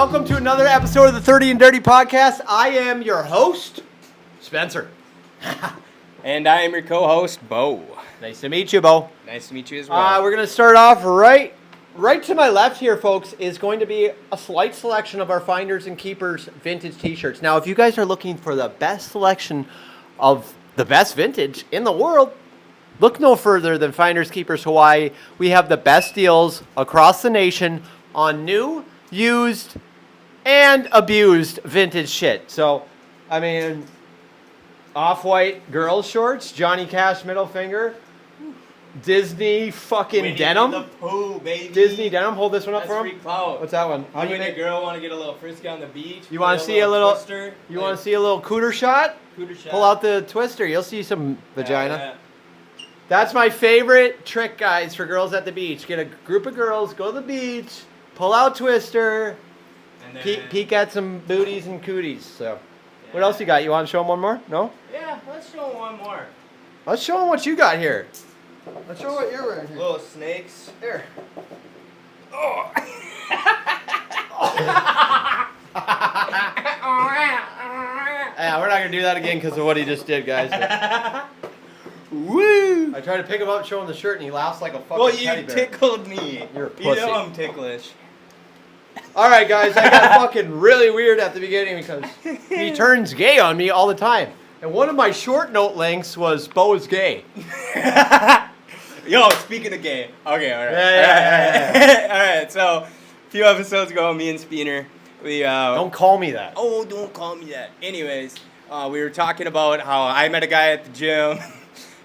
welcome to another episode of the 30 and Dirty Podcast. I am your host, Spencer. And I am your co-host, Bo. Nice to meet you, Bo. Nice to meet you as well. We're going to start off right to my left here, folks, is going to be a slight selection of our Finders and Keepers vintage t-shirts. Now, if you guys are looking for the best selection of the best vintage in the world, look no further than Finders Keepers Hawaii. We have the best deals across the nation on new, used, and abused vintage shit. So, I mean, Off-White girls shorts, Johnny Cash middle finger, Disney fucking Winnie denim. the Pooh, baby. Disney denim. Hold this one up That's for free him. clout. What's that one? You and a girl want to get a little frisky on the beach. You want to see a little? Twister, You want to see a little cooter shot? Cooter shot. Pull out the twister. You'll see some vagina. Yeah. That's my favorite trick, guys, for girls at the beach. Get a group of girls, go to the beach, pull out twister, And then, peek at some booties and cooties. So, what else you got? You want to show them one more? No? Yeah, let's show one more. Let's show them what you got here. Let's show what you're wearing here. Little snakes. Here. Oh. Yeah, we're not gonna do that again because of what he just did, guys. Woo! I tried to pick him up, show him the shirt, and he laughs like a fucking Well, teddy you bear. tickled me. You're a You pussy. know I'm ticklish. All right, guys, I got fucking really weird at the beginning because he turns gay on me all the time. And one of my short note links was Bo is gay. Yo, speaking of gay. Okay, all right. Yeah. All right, so a few episodes ago, me and Speener, we... Don't call me that. Oh, don't call me that. Anyways, we were talking about how I met a guy at the gym.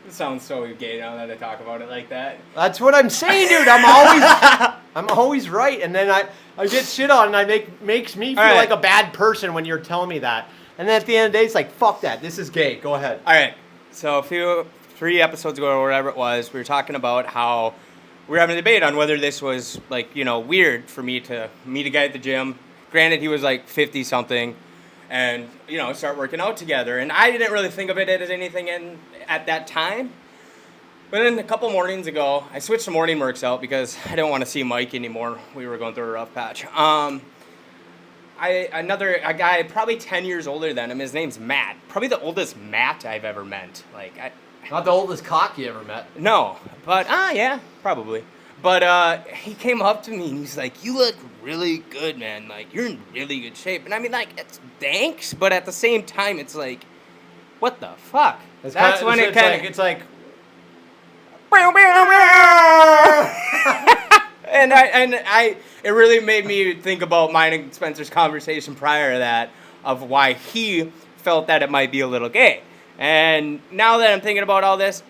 It sounds so gay now that I talk about it like that. That's what I'm saying, dude. I'm always right, and then I get shit on, and makes me feel All right. like a bad person when you're telling me that. And then at the end of the day, it's like, fuck that. This is gay. Go ahead. All right, so 3 episodes ago or whatever it was, we were talking about how we were having a debate on whether this was, like, you know, weird for me to meet a guy at the gym. Granted, he was like 50-something, and, you know, start working out together. And I didn't really think of it as anything at that time. But then a couple mornings ago, I switched to morning works out because I didn't want to see Mike anymore. We were going through a rough patch. A guy probably 10 years older than him. His name's Matt. Probably the oldest Matt I've ever met. Not the oldest cock you ever met. No, but yeah, probably. But he came up to me and he's like, "You look really good, man. Like, you're in really good shape." And I mean, like, it's thanks, but at the same time, it's like, what the fuck? It's like. And it really made me think about mine and Spencer's conversation prior to that of why he felt that it might be a little gay. And now that I'm thinking about all this,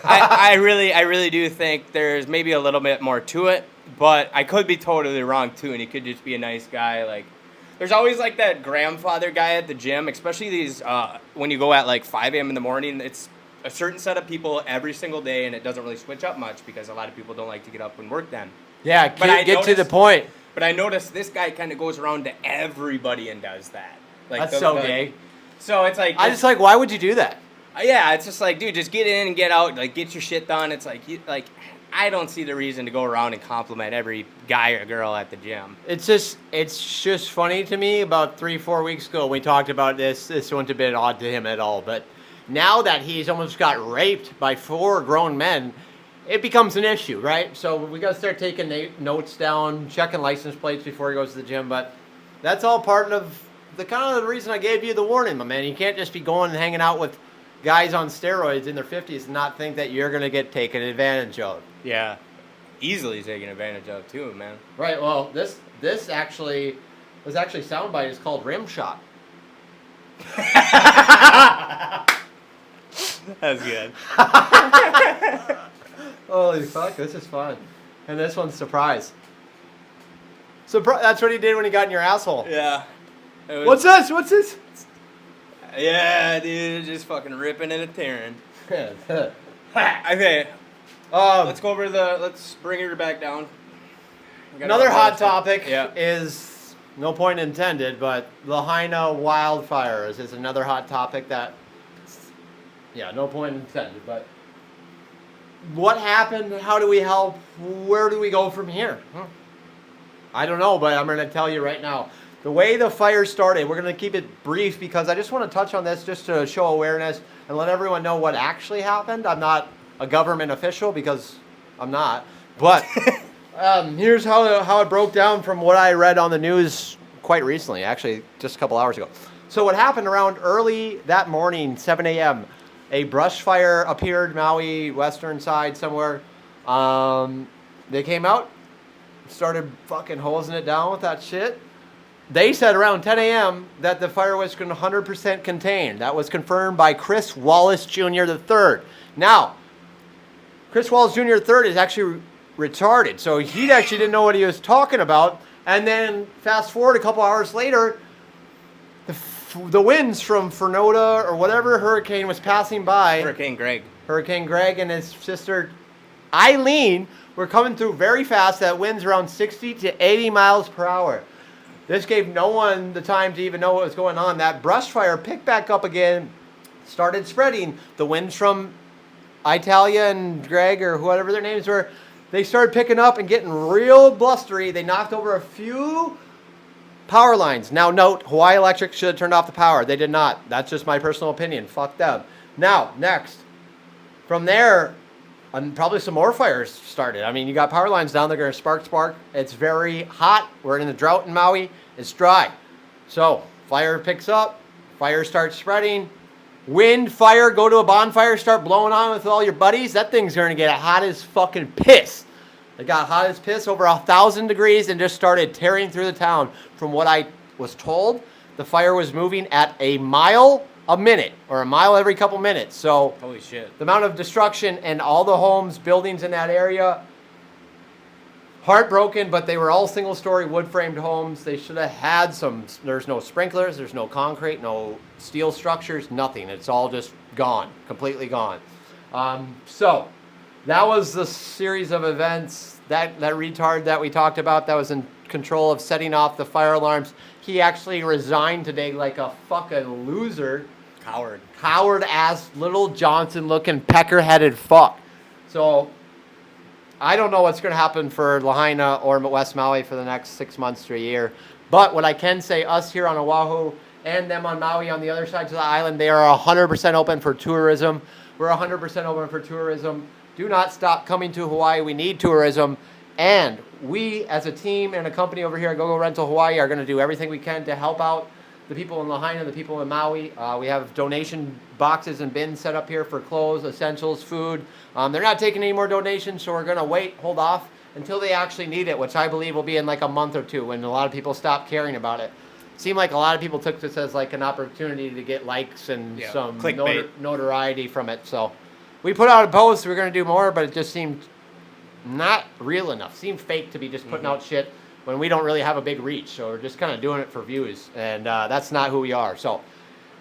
I really do think there's maybe a little bit more to it, but I could be totally wrong too, and he could just be a nice guy. Like, there's always like that grandfather guy at the gym, especially these when you go at like 5 a.m. in the morning. It's a certain set of people every single day, and it doesn't really switch up much because a lot of people don't like to get up and work then. Yeah, get to the point. But I noticed this guy kind of goes around to everybody and does that. Like, That's so gay. So it's like... I just like, why would you do that? Yeah, it's just like, dude, just get in and get out, like, get your shit done. It's like, I don't see the reason to go around and compliment every guy or girl at the gym. It's just funny to me. About 3-4 weeks ago, we talked about this. This wouldn't have been odd to him at all. But now that he's almost got raped by 4 grown men, it becomes an issue, right? So we got to start taking notes down, checking license plates before he goes to the gym. But that's all part of the kind of the reason I gave you the warning, my man. You can't just be going and hanging out with guys on steroids in their 50s and not think that you're going to get taken advantage of. Yeah, easily taken advantage of too, man. Right, well, this actually soundbite is called Rim Shot. That's good. Holy fuck, this is fun. And this one's surprise. That's what he did when he got in your asshole. Yeah. What's this? Yeah, dude, just fucking ripping and a tearing. Okay. Let's go over let's bring her back down. Another hot topic Yeah. is, no point intended, but Lahaina wildfires is another hot topic that, yeah, no point intended, but what happened? How do we help? Where do we go from here? I don't know, but I'm going to tell you right now. The way the fire started, we're going to keep it brief because I just want to touch on this just to show awareness and let everyone know what actually happened. I'm not a government official because I'm not. But here's how it broke down from what I read on the news quite recently, actually just a couple hours ago. So what happened around early that morning, 7 a.m., a brush fire appeared, Maui, western side somewhere. They came out, started fucking hosing it down with that shit. They said around 10 a.m. that the fire was 100% contained. That was confirmed by Chris Wallace Jr. III. Now, Chris Wallace Jr. III is actually retarded, so he actually didn't know what he was talking about. And then fast forward a couple hours later, the winds from Fernanda or whatever hurricane was passing by. Hurricane Greg. Hurricane Greg and his sister Eileen were coming through very fast at winds around 60 to 80 miles per hour. This gave no one the time to even know what was going on. That brush fire picked back up again, started spreading. The winds from Italia and Greg or whatever their names were, they started picking up and getting real blustery. They knocked over a few power lines. Now note, Hawaii Electric should have turned off the power. They did not. That's just my personal opinion. Fuck them. Now, next. From there, probably some more fires started. I mean, you got power lines down there going to spark. It's very hot. We're in the drought in Maui. It's dry. So, fire picks up. Fire starts spreading. Wind, fire, go to a bonfire, start blowing on with all your buddies. That thing's going to get hot as fucking piss. It got hot as piss, over 1,000 degrees, and just started tearing through the town. From what I was told, the fire was moving at a mile a minute, or a mile every couple minutes. So Holy shit. the amount of destruction and all the homes, buildings in that area, heartbroken, but they were all single-story wood-framed homes. They should have had some. There's no sprinklers, there's no concrete, no steel structures, nothing. It's all just gone, completely gone. So that was the series of events. That retard that we talked about that was in control of setting off the fire alarms, he actually resigned today like a fucking loser. Coward-ass, little Johnson-looking, pecker-headed fuck. So I don't know what's going to happen for Lahaina or West Maui for the next 6 months to a year. But what I can say, us here on Oahu and them on Maui on the other side of the island, they are 100% open for tourism. We're 100% open for tourism. Do not stop coming to Hawaii. We need tourism. And we, as a team and a company over here at GoGo Rental Hawaii, are going to do everything we can to help out the people in Lahaina, the people in Maui. We have donation boxes and bins set up here for clothes, essentials, food. They're not taking any more donations, so we're going to hold off until they actually need it, which I believe will be in like a month or two when a lot of people stop caring about it. Seemed like a lot of people took this as like an opportunity to get likes and some notoriety from it. So we put out a post. We're going to do more, but it just seemed not real enough. Seemed fake to be just putting out shit when we don't really have a big reach. So we're just kind of doing it for views, and that's not who we are. So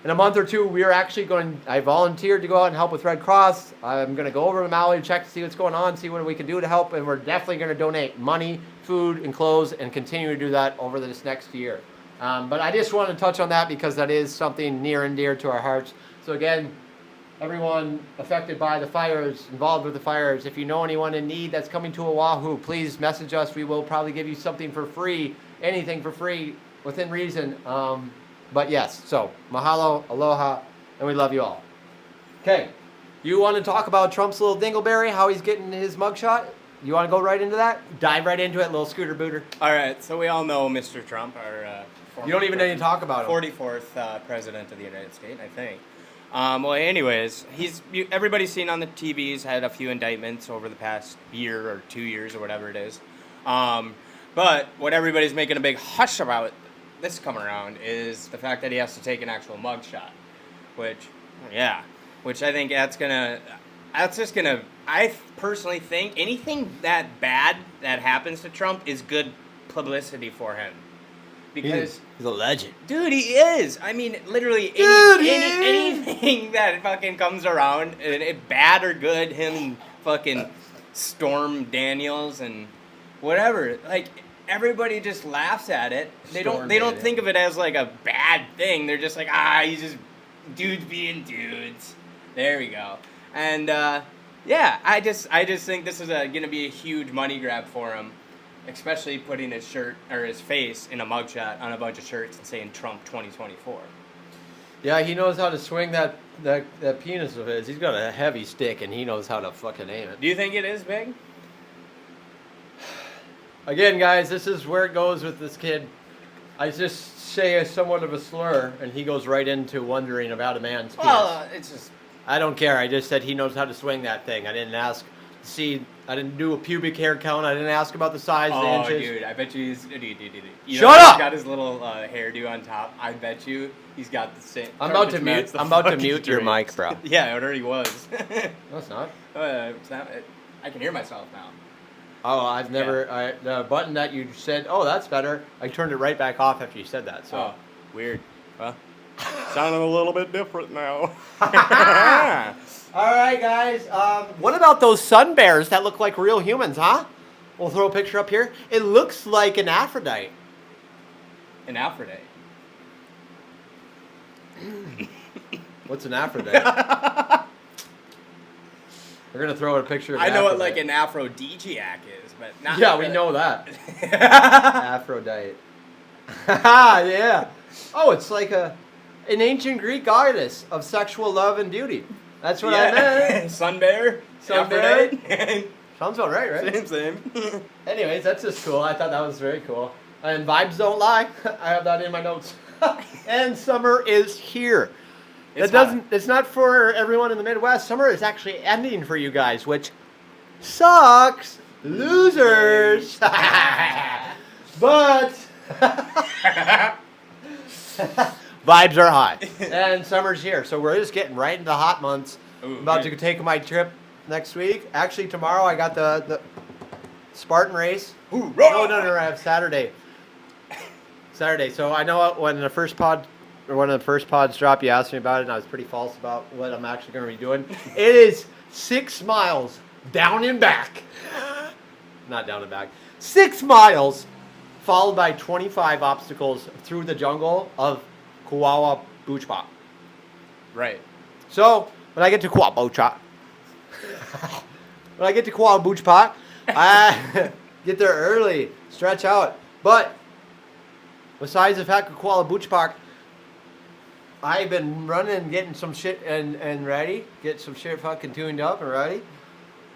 in a month or two, we're actually I volunteered to go out and help with Red Cross. I'm going to go over to Maui and check to see what's going on, see what we can do to help, and we're definitely going to donate money, food, and clothes, and continue to do that over this next year. But I just wanted to touch on that because that is something near and dear to our hearts. So again, everyone affected by the fires, involved with the fires, if you know anyone in need that's coming to Oahu, please message us. We will probably give you something for free, anything for free, within reason. But yes, so mahalo, aloha, and we love you all. Okay, you want to talk about Trump's little dingleberry, how he's getting his mugshot? You want to go right into that? Dive right into it, little scooter booter. All right, so we all know Mr. Trump, our you don't even need to talk about him. 44th president of the United States, I think. Well, anyways, everybody's seen on the TVs, had a few indictments over the past year or 2 years or whatever it is. But what everybody's making a big hush about this come around is the fact that he has to take an actual mugshot, which I think I personally think anything that bad that happens to Trump is good publicity for him. Because he's a legend. Dude, he is. I mean, literally anything that fucking comes around, bad or good, him fucking Storm Daniels and whatever, like everybody just laughs at it. They don't think of it as like a bad thing. They're just like, he's just dudes being dudes. There we go. And I just think this is gonna be a huge money grab for him. Especially putting his shirt or his face in a mugshot on a bunch of shirts and saying Trump 2024. Yeah, he knows how to swing that penis of his. He's got a heavy stick, and he knows how to fucking aim it. Do you think it is big? Again, guys, this is where it goes with this kid. I just say a somewhat of a slur, and he goes right into wondering about a man's penis. Well, it's just. I don't care. I just said he knows how to swing that thing. I didn't ask. See, I didn't do a pubic hair count. I didn't ask about the size, the Oh, inches. dude, I bet you he's. You Shut up! He's got his little hairdo on top. I bet you he's got the same. I'm about to match mute. the I'm about to fucking mute your drapes. mic, bro. Yeah, it already was. No, it's not. It's not. I can hear myself now. Oh, I've never. The button that you said, oh, that's better. I turned it right back off after you said that. So. Oh, weird. Well, sounding a little bit different now. All right, guys. What about those sun bears that look like real humans, huh? We'll throw a picture up here. It looks like an Aphrodite. An Aphrodite. What's an Aphrodite? We're gonna throw a picture of I know what Aphrodite. like an aphrodisiac is, but not. Yeah, we know that. Aphrodite. Yeah. Oh, it's like an ancient Greek goddess of sexual love and beauty. That's what I meant. Sun bear. Sun bear? Aphrodite. Sounds about right, right? Same. Anyways, that's just cool. I thought that was very cool. And vibes don't lie. I have that in my notes. And summer is here. It's That doesn't. It's not for everyone in the Midwest. Summer is actually ending for you guys, which sucks. Losers. But vibes are high, and summer's here. So we're just getting right into the hot months. Ooh, I'm about yeah. to take my trip next week. Actually, tomorrow I got the Spartan race. Hoorah! No, I have Saturday. So I know when the first pod, or one of the first pods dropped, you asked me about it, and I was pretty false about what I'm actually going to be doing. It is 6 miles down and back. Not down and back. 6 miles, followed by 25 obstacles through the jungle of Kuala Bujpa. Right. So when I get to Kuala Bujpa, I get there early, stretch out. But besides the fact of Kuala Bujpa, I've been running, getting some shit and ready, get some shit fucking tuned up and ready.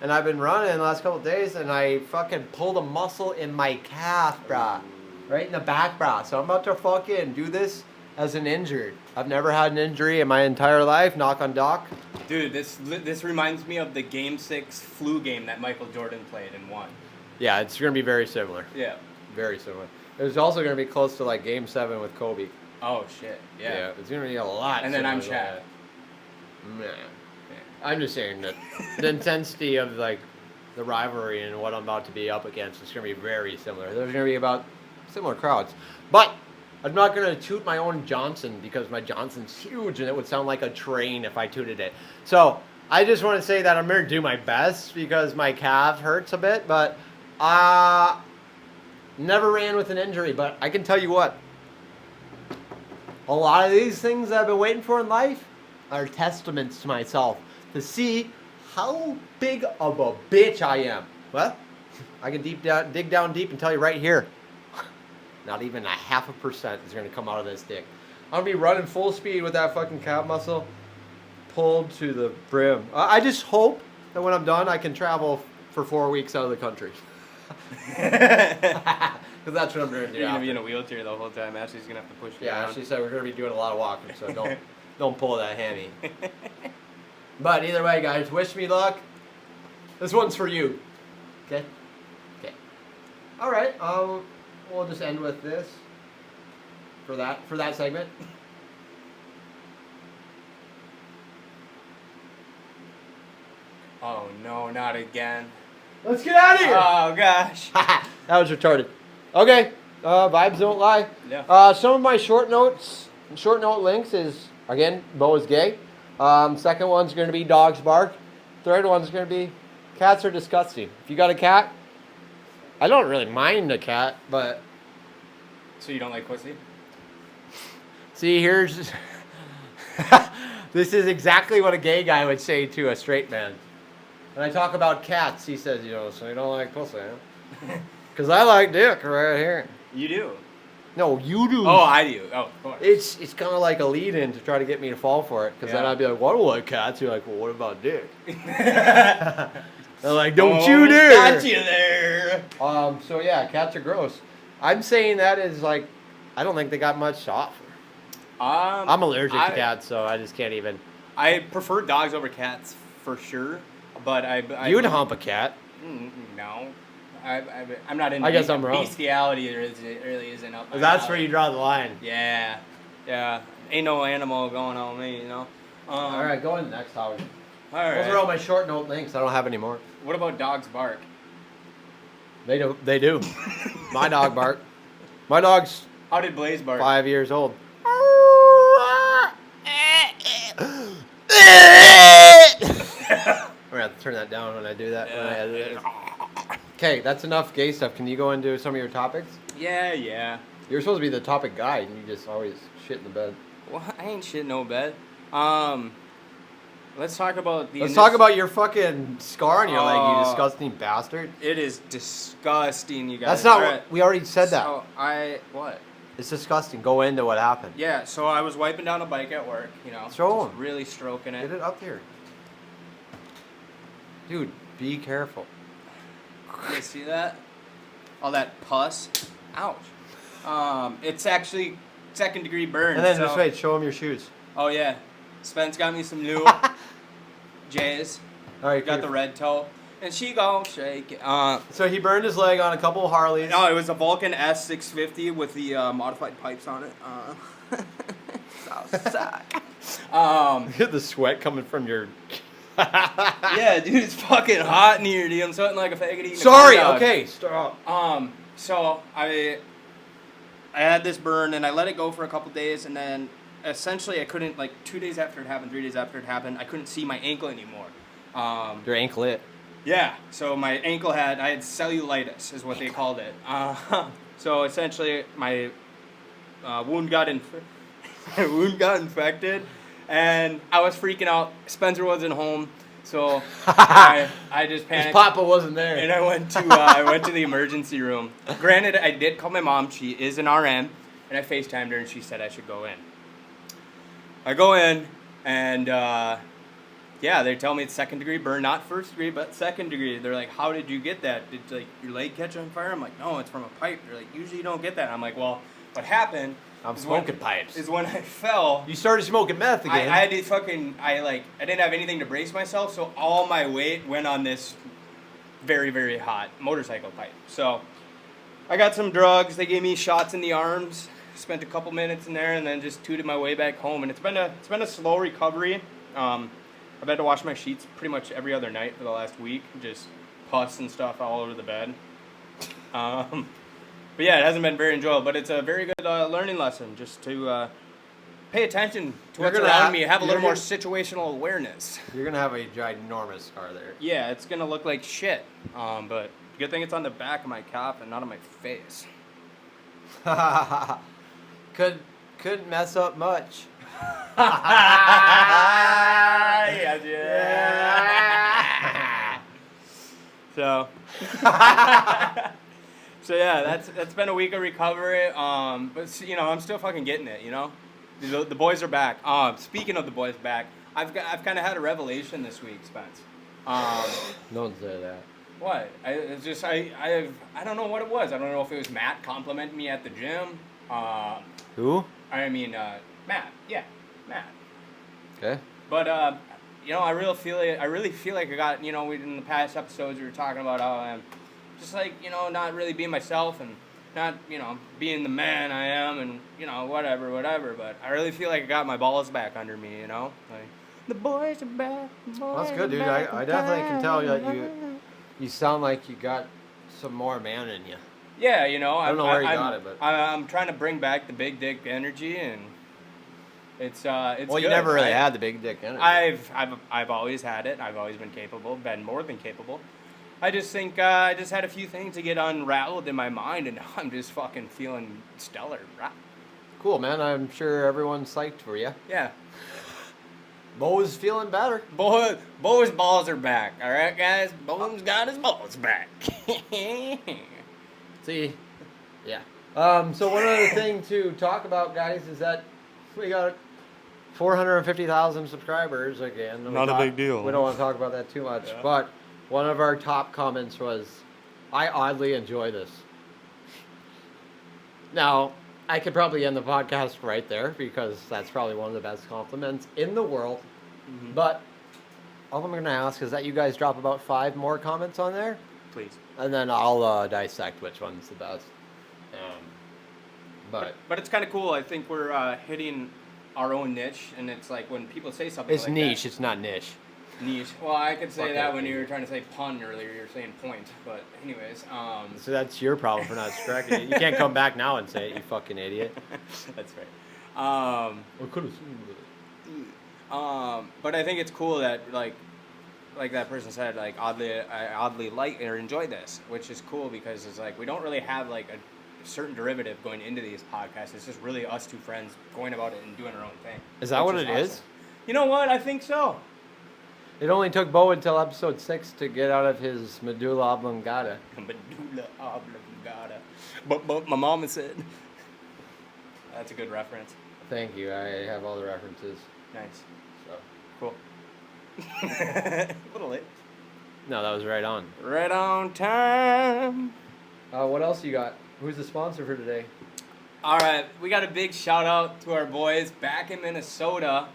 And I've been running the last couple of days, and I fucking pulled a muscle in my calf, brah. Right in the back, brah. So I'm about to fucking do this as an injured. I've never had an injury in my entire life, knock on dock. Dude, this reminds me of the Game 6 flu game that Michael Jordan played and won. Yeah, it's going to be very similar. Yeah. Very similar. It was also going to be close to like Game 7 with Kobe. Oh, shit. Yeah. It's going to be a lot. And then I'm similar to Chad. that. Nah. I'm just saying that the intensity of like the rivalry and what I'm about to be up against is going to be very similar. There's going to be about similar crowds. But I'm not going to toot my own Johnson because my Johnson's huge and it would sound like a train if I tooted it. So I just want to say that I'm going to do my best because my calf hurts a bit. But never ran with an injury. But I can tell you what. A lot of these things I've been waiting for in life are testaments to myself to see how big of a bitch I am. Well, I can dig down deep and tell you right here, not even 0.5% is going to come out of this dick. I'm going to be running full speed with that fucking calf muscle pulled to the brim. I just hope that when I'm done, I can travel for 4 weeks out of the country. Because that's what I'm going to do. You're going to after. be in a wheelchair the whole time. Ashley's going to have to push you Yeah, around. she said we're going to be doing a lot of walking, so don't pull that hammy. But either way, guys, wish me luck. This one's for you. Okay? Okay. All right. We'll just end with this for that segment. Oh, no, not again. Let's get out of here. Oh, gosh. That was retarded. Okay. Vibes don't lie. Yeah. Some of my short note links is, again, Bo is gay. Second one's going to be dogs bark. Third one's going to be cats are disgusting. If you got a cat, I don't really mind a cat, but So you don't like pussy? see, here's this is exactly what a gay guy would say to a straight man. When I talk about cats, he says, so you don't like pussy, huh? Because I like dick right here. You do. No, you do. Oh, I do. Oh, of course. It's kind of like a lead-in to try to get me to fall for it. Because then Yeah. I'd be like, "What do I like cats?" You're like, "Well, what about dick?" They're like, "Don't you dare!" Got you there. So yeah, cats are gross. I'm saying that is like, I don't think they got much to offer. I'm allergic to cats, so I just can't even. I prefer dogs over cats for sure, but I You would hump a cat. No, I'm not into. I guess I'm wrong. Bestiality really isn't up. My That's alley. where you draw the line. Yeah, ain't no animal going on me, you know. All right, go on next, Howard. All right. Those are all my short note links. I don't have any more. What about dogs bark? They do. They do. My dog bark. My dog's How did Blaze bark? 5 years old. We're gonna have to turn that down when I do that. Okay, that's enough gay stuff. Can you go into some of your topics? Yeah. You're supposed to be the topic guy, and you just always shit in the bed. Well, I ain't shit no bed. Let's talk about the. Let's talk about your fucking scar on your leg, you Oh. disgusting bastard. It is disgusting, you guys. That's not Alright, what we already said. That So what? it's disgusting. Go into what happened. Yeah, so I was wiping down a bike at work, you know, Show just 'em. really stroking Get it. it up here, dude. Be careful. You guys see that? All that pus. Ouch. It's actually second-degree burn. And then so, just wait. Show him your shoes. Oh yeah, Spence got me some new J's. All right. Got the red toe, and she gon' shake it. So he burned his leg on a couple of Harleys. No, it was a Vulcan S650 with the modified pipes on it. The sweat coming from your. Yeah, dude, it's fucking hot in here, dude. I'm sweating like a faggot eating a Sorry. corn dog. Okay. Stop. So I had this burn and I let it go for a couple days, and then essentially I couldn't, like 2 days after it happened, 3 days after it happened, I couldn't see my ankle anymore. Your anklet. Yeah, so my ankle I had cellulitis is what they called it. So essentially my wound got infected, and I was freaking out. Spencer wasn't home, so I just His panicked. papa wasn't there. And I went to the emergency room. Granted, I did call my mom. She is an RN, and I FaceTimed her, and she said I should go in. I go in, and yeah, they tell me it's second degree burn, not first degree, but second degree. They're like, "How did you get that? Did like your leg catch on fire?" I'm like, "No, it's from a pipe." They're like, "Usually you don't get that." I'm like, "Well, what happened?" I'm is when- smoking pipes. Is when I fell. You started smoking meth I again. had to I didn't have anything to brace myself, so all my weight went on this very, very hot motorcycle pipe. So I got some drugs. They gave me shots in the arms. Spent a couple minutes in there, and then just tooted my way back home. And it's been a slow recovery. I've had to wash my sheets pretty much every other night for the last week. Just pus and stuff all over the bed. But yeah, it hasn't been very enjoyable. But it's a very good learning lesson, just to pay attention to You're what's gonna around have- me. Have a you're little more gonna- situational awareness. You're gonna have a ginormous scar there. Yeah, it's gonna look like shit. But good thing it's on the back of my calf and not on my face. Couldn't mess up much. Yeah. So. So yeah, that's been a week of recovery. But you know, I'm still fucking getting it. You know, the boys are back. Speaking of the boys back, I've kind of had a revelation this week, Spence. No one said that. What? I don't know what it was. I don't know if it was Matt complimenting me at the gym. Who? I mean, Matt. Yeah, Matt. Okay. But you know, I really feel like I got, you know, in the past episodes we were talking about how I'm just like, you know, not really being myself and not, you know, being the man I am and, you know, whatever. But I really feel like I got my balls back under me, you know, like the boys are back. Well, that's good, dude. I definitely can tell that you sound like you got some more man in you. Yeah, you know, I don't know where you got it, but I'm trying to bring back the big dick energy, and it's well, good. you never really had the big dick energy. I've always had it. I've always been capable, been more than capable. I just think I just had a few things to get unraveled in my mind, and I'm just fucking feeling stellar. Right? Cool, man. I'm sure everyone's psyched for you. Yeah. Bo's feeling better. Bo's balls are back. All right, guys. Bo's got his balls back. See, yeah. So one other thing to talk about, guys, is that we got 450,000 subscribers again. Not a big deal. We don't want to talk about that too much, Yeah. but one of our top comments was, "I oddly enjoy this." Now, I could probably end the podcast right there because that's probably one of the best compliments in the world. Mhm. But all I'm going to ask is that you guys drop about 5 more comments on there, Please. and then I'll dissect which one's the best. But But it's kind of cool. I think we're hitting our own niche, and it's like when people say something it's like niche, it's not niche. that. Niche. Well, I could say Fuck that it. when you were trying to say pun earlier. You were saying point. But anyways, So that's your problem for not correcting it. You can't come back now and say it, you fucking idiot. that's right. I could have seen it. But I think it's cool that like that person said, like I oddly like or enjoy this, which is cool because it's like we don't really have like a certain derivative going into these podcasts. It's just really us two friends going about it and doing our own thing. Is that which what it is? awesome. You know what? I think so. It only took Bo until episode 6 to get out of his medulla oblongata. Medulla oblongata. But my mama said. That's a good reference. Thank you. I have all the references. Nice. So. Cool. A little late. No, that was right on. Right on time. What else you got? Who's the sponsor for today? All right, we got a big shout out to our boys back in Minnesota.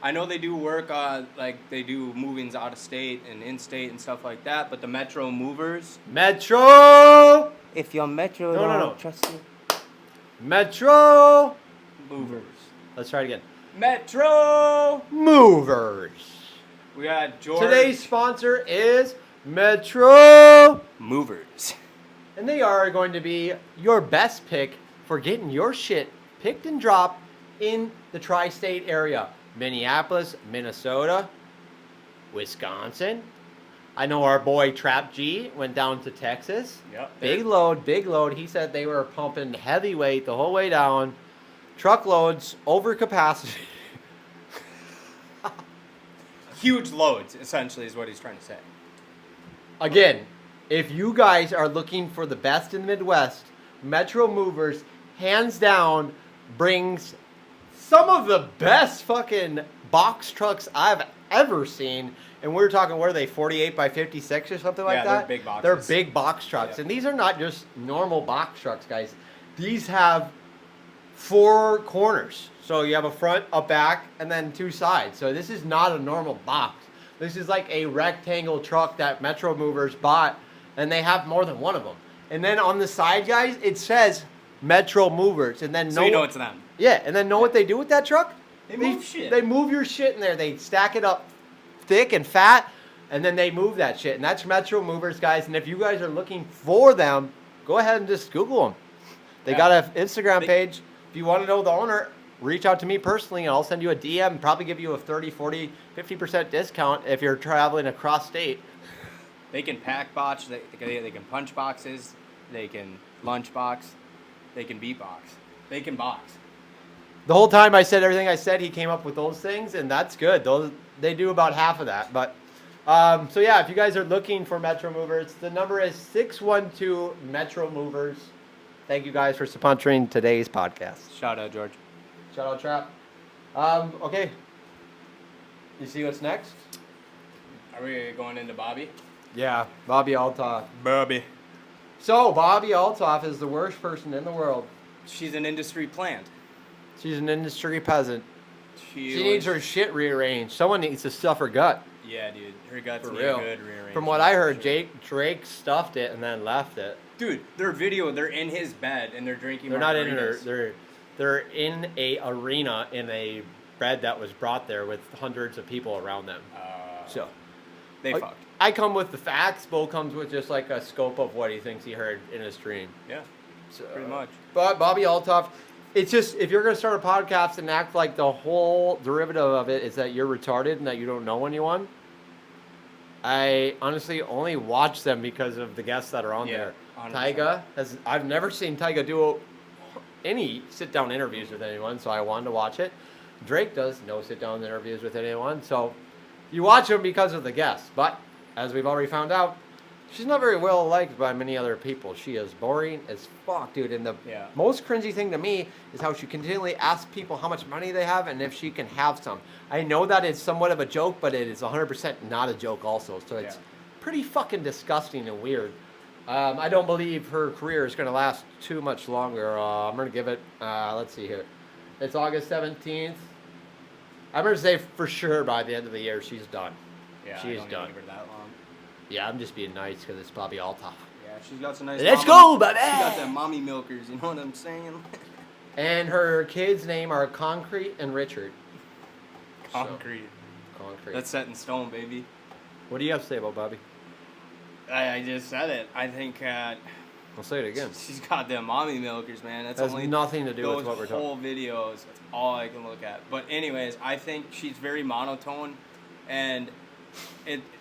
I know they do work like they do movings out of state and in state and stuff like that, but the Metro Movers. Metro! If your Metro No. trust you. Metro! Movers. Let's try it again. Metro. Movers. We got George. Today's sponsor is Metro! Movers. And they are going to be your best pick for getting your shit picked and dropped in the tri-state area. Minneapolis, Minnesota, Wisconsin. I know our boy Trap G went down to Texas. Yep. Big load. He said they were pumping heavyweight the whole way down. Truckloads, over capacity. Huge loads, essentially, is what he's trying to say. Again, if you guys are looking for the best in the Midwest, Metro Movers, hands down, brings some of the best fucking box trucks I've ever seen. And we're talking, what are they, 48 by 56 or something like Yeah, they're that? big boxes. They're big box trucks. Yeah. And these are not just normal box trucks, guys. These have 4 corners. So you have a front, a back, and then 2 sides. So this is not a normal box. This is like a rectangle truck that Metro Movers bought, and they have more than one of them. And then on the side, guys, it says Metro Movers. And then So you know it's them. yeah, and then know what they do with that truck? They move shit. They move your shit in there. They stack it up thick and fat, and then they move that shit. And that's Metro Movers, guys. And if you guys are looking for them, go ahead and just Google them. They Yeah. got an Instagram page. If you want to know the owner, reach out to me personally, and I'll send you a DM and probably give you a 30, 40, 50% discount if you're traveling across state. They can pack box, they can punch boxes, they can lunch box, they can beat box, they can box. The whole time I said everything I said, he came up with those things, and that's good. Those they do about half of that. But so yeah, if you guys are looking for Metro Movers, the number is 612 Metro Movers. Thank you guys for sponsoring today's podcast. Shout out, George. Shout out Trap. Okay. You see what's next? Are we going into Bobby? Yeah, Bobby Altoff. Bobby. So Bobby Altoff is the worst person in the world. She's an industry plant. She's an industry peasant. She needs was- her shit rearranged. Someone needs to stuff her gut. Yeah, dude. Her guts For need real. a good rearrangement. From what I heard, for sure. Drake stuffed it and then left it. Dude, their video, they're in his bed and they're drinking They're not in her. margaritas. They're in a arena in a bed that was brought there with hundreds of people around them. So They I- fucked. I come with the facts. Bo comes with just like a scope of what he thinks he heard in his dream. Yeah, So, pretty much. But Bobby Altoff, it's just if you're gonna start a podcast and act like the whole derivative of it is that you're retarded and that you don't know anyone. I honestly only watch them because of the guests that are on Yeah, there. 100%. Tyga has. I've never seen Tyga do any sit-down interviews with anyone, so I wanted to watch it. Drake does no sit-down interviews with anyone, so you watch them because of the guests. But as we've already found out, She's not very well liked by many other people. She is boring as fuck, dude. And the Yeah. most cringy thing to me is how she continually asks people how much money they have and if she can have some. I know that is somewhat of a joke, but it is 100% not a joke also. So it's Yeah. pretty fucking disgusting and weird. I don't believe her career is going to last too much longer. I'm going to give it, let's see here. It's August 17th. I'm going to say for sure by the end of the year she's done. Yeah, She's I don't done. Give her that long. Yeah, I'm just being nice because it's probably all tough. Yeah, she's got some nice. Let's mommy- go, baby! She got them mommy milkers. You know what I'm saying? And her kids' name are Concrete and Richard. Concrete. So, Concrete. That's set in stone, baby. What do you have to say about Bobby? I just said it. I think I'll say it again. she's got them mommy milkers, man. That's Has only nothing to do those with what we're talking. whole videos. That's all I can look at. But anyways, I think she's very monotone, and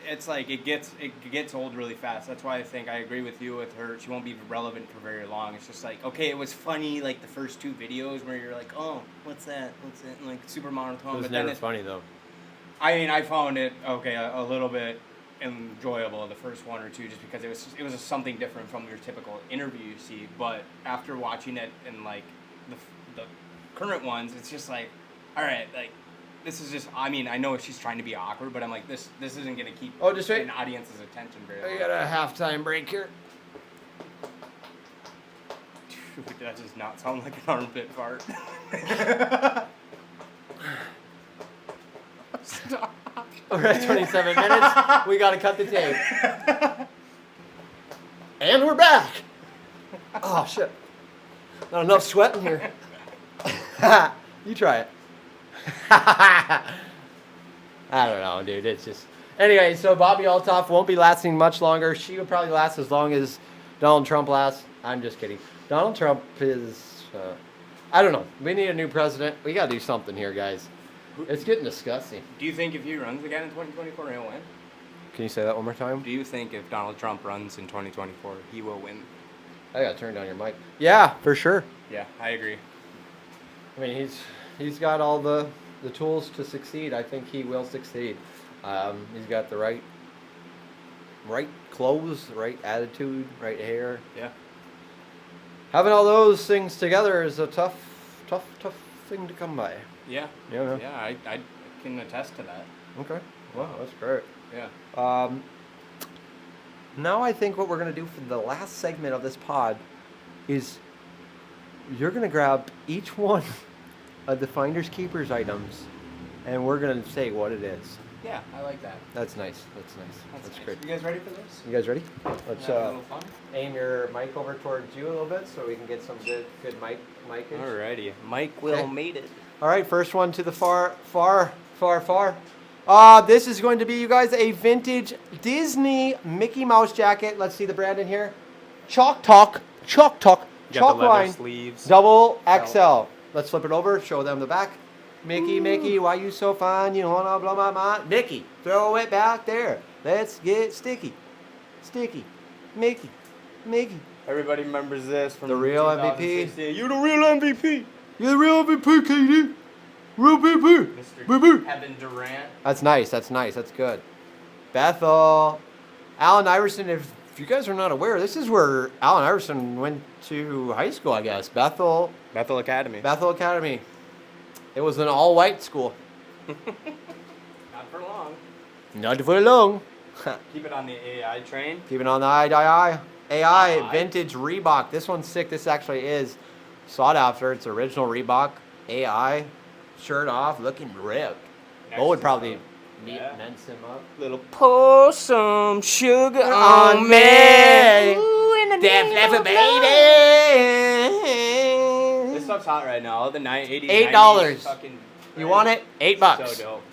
it's like it gets old really fast. That's why I think I agree with you with her. She won't be relevant for very long. It's just like, okay, it was funny like the first two videos where you're like, oh, what's that? And like super monotone. It was but never then funny though. I mean, I found it okay a little bit enjoyable the first one or two just because it was something different from your typical interview you see. But after watching it in like the current ones, it's just like, all right, like this is just. I mean, I know she's trying to be awkward, but I'm like this isn't gonna keep Oh, just wait. an audience's attention very We long. got a halftime break here. That does not sound like an armpit fart. Stop. We're at 27 minutes. We got to cut the tape. And we're back. Oh, shit. Not enough sweat in here. You try it. I don't know, dude. It's just. Anyway, so Bobby Altoff won't be lasting much longer. She would probably last as long as Donald Trump lasts. I'm just kidding. Donald Trump is. I don't know. We need a new president. We got to do something here, guys. It's getting disgusting. Do you think if he runs again in 2024, he'll win? Can you say that one more time? Do you think if Donald Trump runs in 2024, he will win? I gotta turn down your mic. Yeah, for sure. Yeah, I agree. I mean, he's got all the tools to succeed. I think he will succeed. He's got the right clothes, the right attitude, right hair. Yeah. Having all those things together is a tough thing to come by. Yeah. Yeah. Yeah, I can attest to that. Okay. Well, that's great. Yeah. Now I think what we're gonna do for the last segment of this pod is you're gonna grab each one of the Finders Keepers items, and we're gonna say what it is. Yeah, I like that. That's nice. That's nice. That's nice. great. You guys ready for this? You guys ready? Let's Have a little fun. aim your mic over towards you a little bit so we can get some good micage. Alrighty. Mike Okay. made it. All right, first one to the far. This is going to be, you guys, a vintage Disney Mickey Mouse jacket. Let's see the brand in here. Chalk Talk, Chalk Line, sleeves. double XL. Let's flip it over, show them the back. Mickey, why you so fine? You wanna blow my mind? Mickey, throw it back there. Let's get sticky. Mickey. Everybody remembers this from The real MVP. 2016. You the real MVP. You're the real MVP, KD. Real MVP. Mr. Kevin Durant. That's nice. That's good. Bethel. Allen Iverson, if you guys are not aware, this is where Allen Iverson went to high school, I guess. Bethel Academy. Academy. It was an all-white school. Not for long. Not for long. Keep it on the AI train. Keeping on the AI Aye. vintage Reebok. This one's sick. This actually is sought after. It's original Reebok AI. Shirt off, looking ripped. Bo would probably mince him up. Little pour some sugar On on me. me. Ooh, in the Def name Leppard, of baby. This stuff's hot right now. The 80s. $8. 90s fucking- You want it? $8. So dope.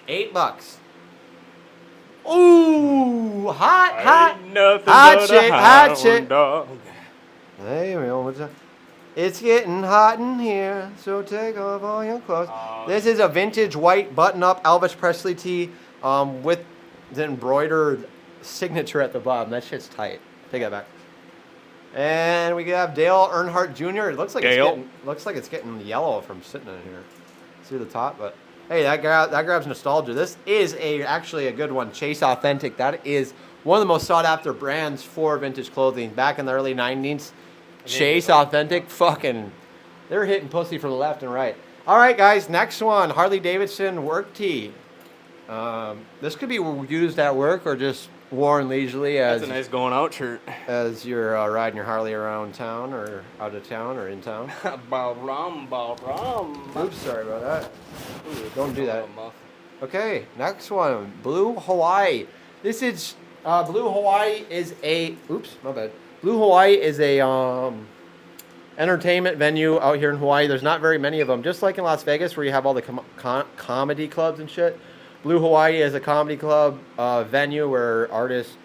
$8. Ooh, hot. Ain't nothing hot but a chick, hot hound chick. dog. Hey, man, what's up? It's getting hot in here, so take off all your clothes. This is a vintage white button-up Elvis Presley tee with the embroidered signature at the bottom. That shit's tight. Take that back. And we have Dale Earnhardt Jr. It looks like it's getting yellow from sitting in here. See the top, but hey, that grabs nostalgia. This is actually a good one. Chase Authentic. That is one of the most sought after brands for vintage clothing back in the early 90s. Chase Authentic, fucking, they're hitting pussy from the left and right. All right, guys, next one, Harley Davidson work tee. This could be used at work or just worn leisurely as That's a nice going out shirt. as you're riding your Harley around town or out of town or in town. Ba-rum. Oops, sorry about that. Ooh, Don't do that. muff. Okay, next one, Blue Hawaii. This is Blue Hawaii is a oops, my bad. Blue Hawaii is a entertainment venue out here in Hawaii. There's not very many of them, just like in Las Vegas where you have all the comedy clubs and shit. Blue Hawaii is a comedy club venue where artists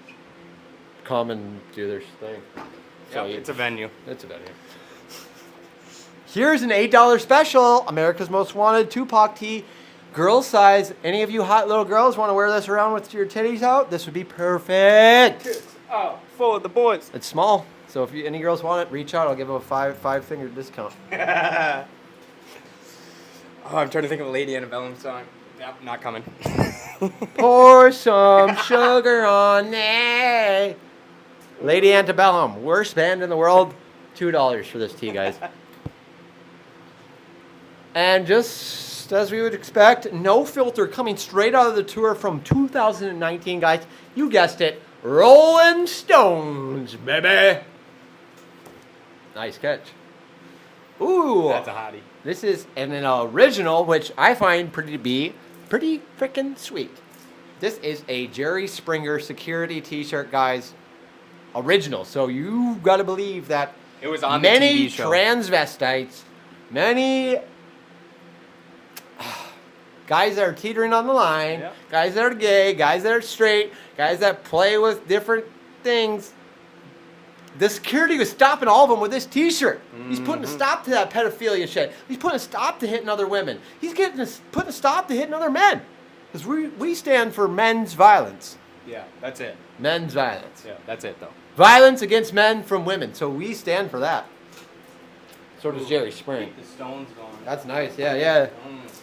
come and do their thing. Yep, it's a venue. It's a venue. Here's an $8 special, America's Most Wanted Tupac tee. Girl size. Any of you hot little girls want to wear this around with your titties out? This would be perfect. Oh, full of the boys. It's small, so if any girls want it, reach out. I'll give them a five-finger discount. Oh, I'm trying to think of a Lady Antebellum song. Yep, not coming. Pour some sugar on me. Lady Antebellum, worst band in the world. $2 for this tee, guys. And just as we would expect, No Filter coming straight out of the tour from 2019, guys. You guessed it, Rolling Stones, baby. Nice catch. Ooh. That's a hottie. This is an original, which I find pretty freaking sweet. This is a Jerry Springer security t-shirt, guys. Original. So you got to believe that It was on many the TV show. transvestites, many guys that are teetering on the line, Yep. guys that are gay, guys that are straight, guys that play with different things. The security was stopping all of them with this t-shirt. He's putting a stop to that pedophilia shit. He's putting a stop to hitting other women. He's putting a stop to hitting other men. Because we stand for men's violence. Yeah, that's it. Men's violence. Yeah, that's it though. Violence against men from women. So we stand for that. So does Jerry Springer. Keep the Stones going. That's nice. Yeah.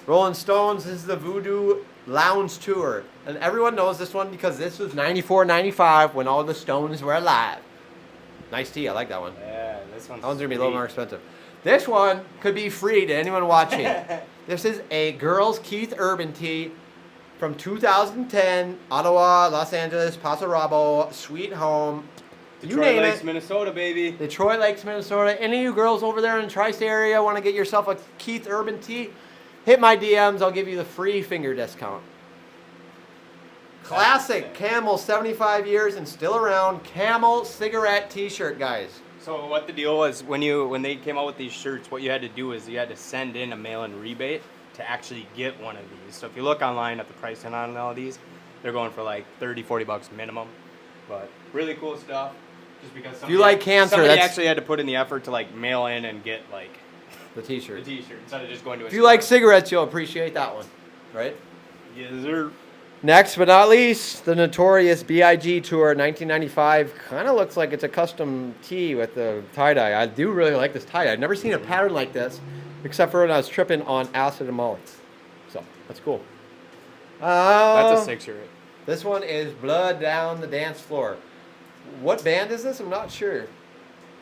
Rolling Stones is the Voodoo Lounge Tour. And everyone knows this one because this was 94, 95 when all the Stones were alive. Nice tee. I like that one. Yeah, this one's That one's going to be a little more expensive. This one could be free to anyone watching. This is a girls' Keith Urban tee from 2010. Ottawa, Los Angeles, Paso Robles, Sweet Home. You Detroit name Lakes, it. Minnesota, baby. Detroit Lakes, Minnesota. Any of you girls over there in the tri-state area want to get yourself a Keith Urban tee? Hit my DMs. I'll give you the free finger discount. Classic Camel, 75 years and still around. Camel cigarette t-shirt, guys. So what the deal was when they came out with these shirts, what you had to do is you had to send in a mail-in rebate to actually get one of these. So if you look online at the pricing on all these, they're going for like $30-$40 minimum. But really cool stuff. Just because you like cancer, somebody that's- actually had to put in the effort to like mail in and get like The the t-shirt. t-shirt instead of just going to a If you like cigarettes, you'll appreciate that one, right? Yes, sir. Next but not least, the Notorious B.I.G. Tour 1995. Kind of looks like it's a custom tee with the tie-dye. I do really like this tie-dye. I've never seen a pattern like this, except for when I was tripping on acid and molly. So, that's cool. That's a sick shirt. This one is Blood Down the Dance Floor. What band is this? I'm not sure.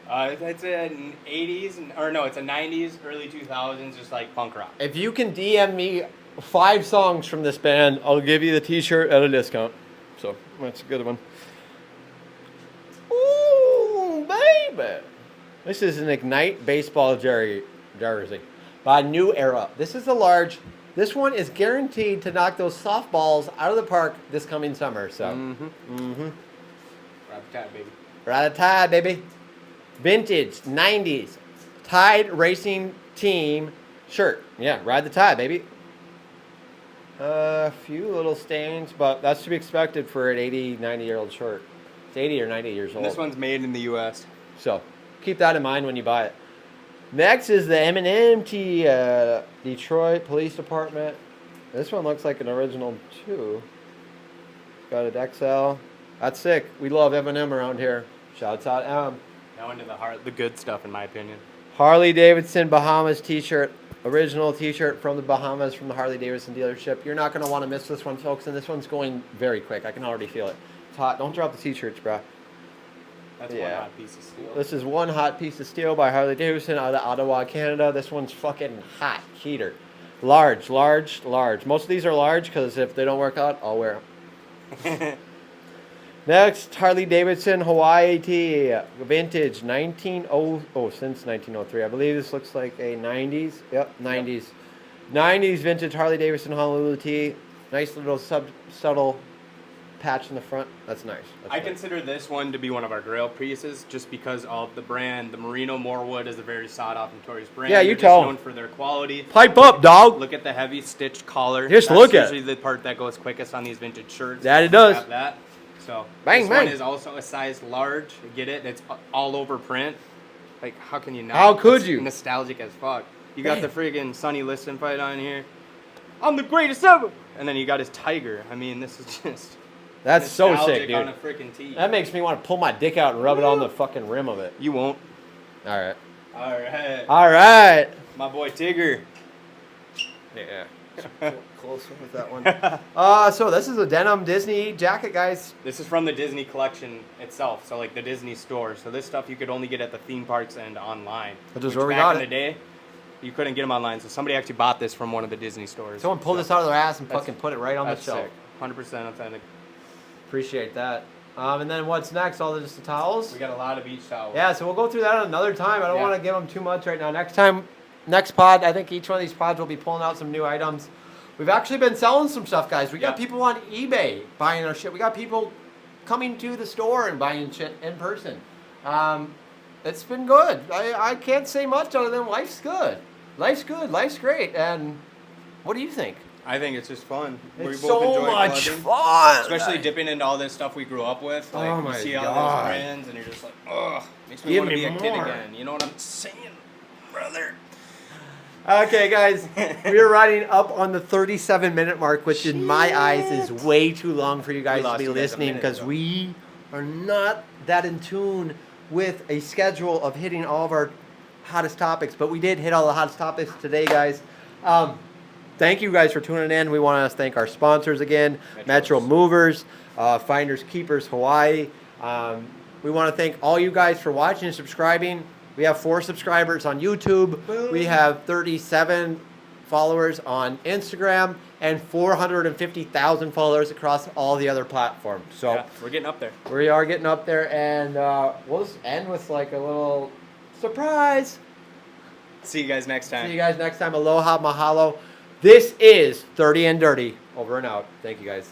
It's an 80s, or no, it's a 90s, early 2000s, just like punk rock. If you can DM me 5 songs from this band, I'll give you the t-shirt at a discount. So, that's a good one. Ooh, baby. This is an Ignite baseball jersey by New Era. This is a large. This one is guaranteed to knock those softballs out of the park this coming summer. So, Rap baby. Rat-a-tat, baby. Vintage 90s Tide Racing Team shirt. Yeah, ride the tide, baby. A few little stains, but that's to be expected for an 80, 90-year-old shirt. It's 80 or 90 years old. And this one's made in the U.S. So keep that in mind when you buy it. Next is the M&M tee, Detroit Police Department. This one looks like an original too. Got an XL. That's sick. We love M&M around here. Shouts out M. Now into the good stuff, in my opinion. Harley Davidson Bahamas t-shirt. Original t-shirt from the Bahamas from the Harley Davidson dealership. You're not going to want to miss this one, folks, and this one's going very quick. I can already feel it. It's hot. Don't drop the t-shirts, bro. That's Yeah. one hot piece of steel. This is one hot piece of steel by Harley Davidson out of Ottawa, Canada. This one's fucking hot. Heater. Large, large, large. Most of these are large because if they don't work out, I'll wear them. Next, Harley Davidson Hawaii tee. Vintage 1900. Since 1903. I believe this looks like a 90s. Yep, 90s. 90s vintage Harley Davidson Honolulu tee. Nice little subtle patch in the front. That's nice. That's I nice. consider this one to be one of our grail pieces just because of the brand. The Merino Moorwood is a very sought-after notorious brand. Yeah, you They're tell just 'em. known for their quality. Pipe up, dog. Look at the heavy stitched collar. Just That's look at it. usually the part that goes quickest on these vintage shirts. That it We does. have that. So Bang, this bang. one is also a size large. Get it? It's all over print. Like, how can you not? How could It's you? Nostalgic as fuck. You got Bang. the friggin' Sonny Liston fight on here. I'm the greatest ever. And then you got his tiger. I mean, this is just That's so nostalgic sick, dude. on a freaking tee. That makes me want to pull my dick out and rub it on the fucking rim of it. You won't. All right. All right. All right. My boy Tigger. Yeah. Close with that one. So this is a denim Disney jacket, guys. This is from the Disney collection itself, so like the Disney store. So this stuff you could only get at the theme parks and online. Which is Which where we back got in it. the day, you couldn't get them online. So somebody actually bought this from one of the Disney stores. Someone pulled So this out of their ass and that's- fucking put it right on the That's shelf. sick. 100% authentic. Appreciate that. And then what's next? All the just the towels. We got a lot of beach towels. Yeah, so we'll go through that another time. I don't Yeah. want to give them too much right now. Next pod, I think each one of these pods will be pulling out some new items. We've actually been selling some stuff, guys. We got Yeah. people on eBay buying our shit. We got people coming to the store and buying shit in person. It's been good. I can't say much other than life's good. Life's good. Life's great. And what do you think? I think it's just fun. It's we both so enjoy much clubbing. fun. Especially dipping into all this stuff we grew up with. Like, Oh my you see all God. those brands and you're just like, ugh. Makes me Give want to me be a kid more. again. You know what I'm saying, brother? Okay, guys, we are riding up on the 37-minute mark, which in my eyes is way too long for you guys to lost be you guys a listening minute because ago. we are not that in tune with a schedule of hitting all of our hottest topics. But we did hit all the hottest topics today, guys. Thank you guys for tuning in. We want to thank our sponsors again, Metro Movers, Finders Keepers Hawaii. We want to thank all you guys for watching and subscribing. We have 4 subscribers on YouTube. Boom. We have 37 followers on Instagram and 450,000 followers across all the other platforms. So Yeah, we're getting up there. we are getting up there, and we'll just end with like a little surprise. See you guys next time. See you guys next time. Aloha, mahalo. This is 30 and Dirty. Over and out. Thank you guys.